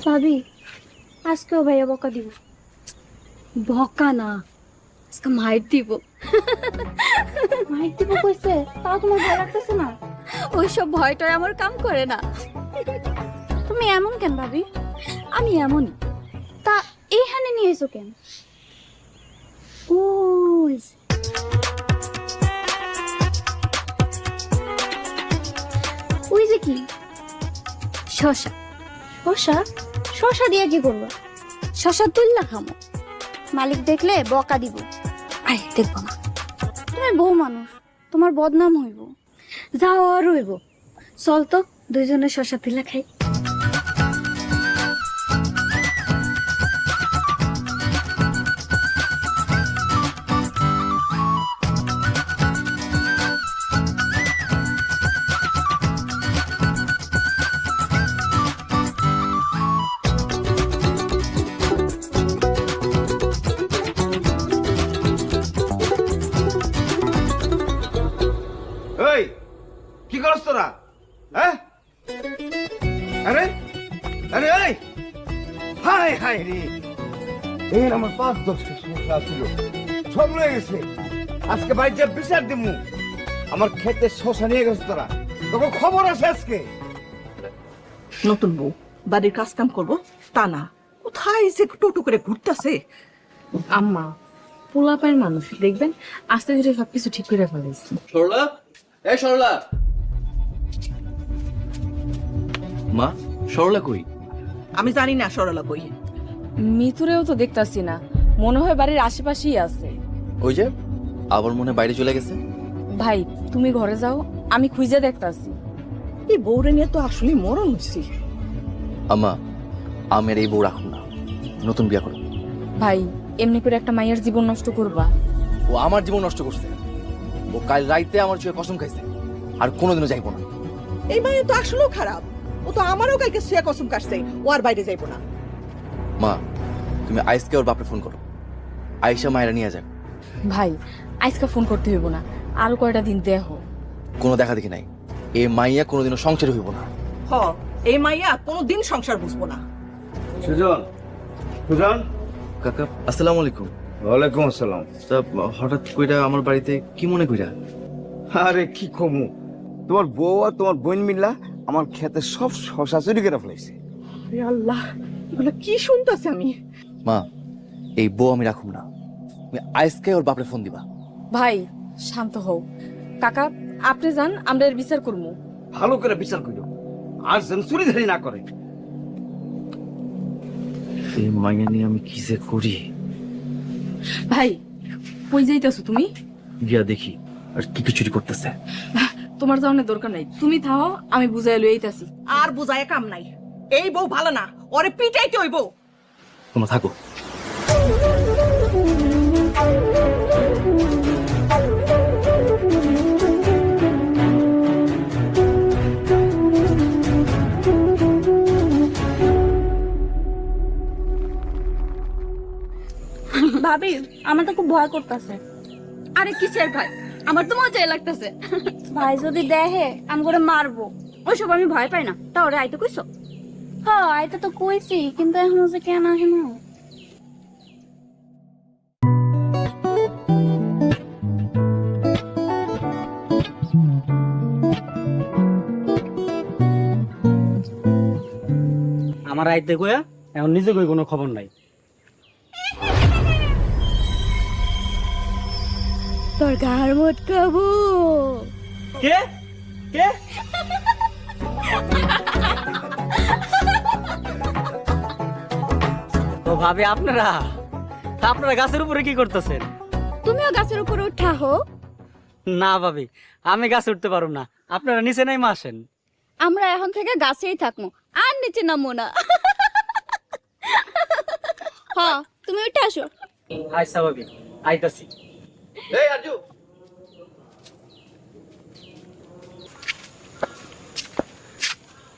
ভাবি আজকেও ভাইয়া বকা দিব। বকা না, আজকে মাইর দিব। মাইর দিব কইছে, তাও তোমার ভয় লাগতেছে না? ওইসব ভয়টাই আমার কাম করে না। তুমি এমন কেন ভাবি? আমি এমনই। তা এইখানে নিয়ে এসো কেন? ওই যে কি শশা। শশা? শশা দিয়ে কি করবো? শশা তুললা খামো, মালিক দেখলে বকা দিব। আরে দেখবো না, তুমি বউ মানুষ, তোমার বদনাম হইব। যাও আর হইব, চল তো দুইজনে শশা তুলা খাই। এই কি করছ তোরা? হ্যাঁ, আরে আরে এই হাই হাই রে, এই আমার ৫-১০টা সমস্যা ছিল, সব রয়ে গেছে। আজকে বাড়িতে বিচার দিমু। আমার ক্ষেতে শশা নিয়ে গেছে তোরা, তোকে খবর আছে আজকে। নতুন বউ বাড়ির কাজ কাম করবো তা না, কোথায় যে টোটো করে ঘুরতেছে। আম্মা পোলাপায়ের মানুষ, দেখবেন আস্তে ধীরে সবকিছু ঠিক করে ফেলেছি। সরলা, এই সরলা। মা, সরলা কই? আমি জানি না সরলা কই। মিতুরেও তো দেখতাছি না, মনে হয় বাড়ির আশেপাশেই আছে। ওই যে আবার মনে হয় বাইরে চলে গেছে। ভাই তুমি ঘরে যাও, আমি খুঁজে দেখতাছি। এই বউরে নিয়ে তো আসলে মরণ হয়েছি। আম্মা, আমের এই বউ রাখুন না, নতুন বিয়া করো। ভাই এমনি করে একটা মায়ের জীবন নষ্ট করবা? ও আমার জীবন নষ্ট করছে। ও কাল রাইতে আমার চুয়ে কসম খাইছে, আর কোনোদিনও যাইবো না। এই মায়ে তো আসলেও খারাপ, ও তো আমারও কালকে শুয়ে কসম কাটছে ও আর বাইরে যাইবো না। মা, তুমি আইসকে ওর বাপরে ফোন করো, আয়েশা মায়েরা নিয়ে যাক। ভাই আজকে ফোন করতে হইব না, আরো কয়টা দিন দেহ। কোনো দেখা দেখি নাই, এ মাইয়া কোনোদিনও সংসার হইব না। হ, এই মাইয়া কোনোদিন সংসার বুঝবো না। সুজন, সুজন। কাকা আসসালামু আলাইকুম। ওয়ালাইকুম আসসালাম। তা হঠাৎ কইরা আমার বাড়িতে কি মনে কইরা? আরে কি কমু, তোমার বউ আর তোমার বোন মিল্লা আমার ক্ষেতে সব শশা চুরি করে ফেলাইছে। আরে আল্লাহ, এগুলো কি শুনতেছি আমি। মা, এই বউ আমি রাখুম না, তুমি আইসকে ওর বাপরে ফোন দিবা। ভাই শান্ত হও। কাকা আপনি যান, আমরা এর বিচার করবো। ভালো করে বিচার করিও, আর যেন চুরিধারি না করে। এই মাইয়া নিয়ে আমি কি যে করি। ভাই কই যাইতেছো তুমি? গিয়া দেখি আর কি কি চুরি করতেছে। তোমার যাওয়ার দরকার নাই, তুমি থাও, আমি বুঝাই লই আইতাছি। আর বুঝায় কাম নাই, এই বউ ভালো না, ওরে পিটাইতে হইব। তোমরা থাকো। ভাবি আমার তো খুব ভয় করতেছে। আরে কিসের ভাই, আমার তো মজাই লাগতেছে। ভাই যদি দেখে আমি করে মারবো, ওইসব আমি ভয় পাই না। তা ওরে আইতে কইছো? হ্যাঁ আইতে তো কইছি, কিন্তু এখন যে কেন আসে না। আমার আইতে কইয়া এখন নিজে কই কোনো খবর নাই। তোর গার মোটকাবো। কে কে? ও ভাবে আপনারা আপনারা গাছের উপরে কি করতেছেন? তুমিও গাছের উপরে উঠা হো। না ভাবি, আমি গাছে উঠতে পারবো না, আপনারা নিচে নাই আসেন। আমরা এখন থেকে গাছেই থাকবো, আর নিচে নামবো না। হ্যাঁ তুমি উঠে আসো। আচ্ছা ভাবি, আইতাছি। এই আজু,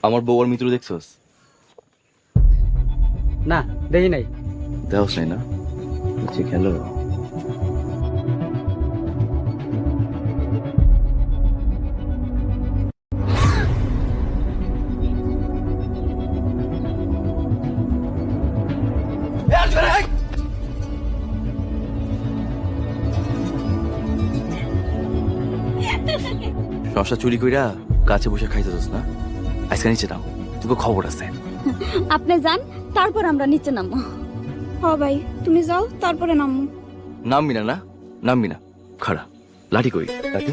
আমার বউ আর মিত্র দেখছস? না দেখি নাই। দেওস নাই না, খেলো। শশা চুরি কইরা গাছে বসে খাইতে দোস না, আজকে নিচে নাও, তোকে খবর আছে। আপনি যান, তারপর আমরা নিচে নামবো। হ ভাই, তুমি যাও, তারপরে নামবো। নামবি না? না নামবি না, খাড়া লাঠি কই লাঠি।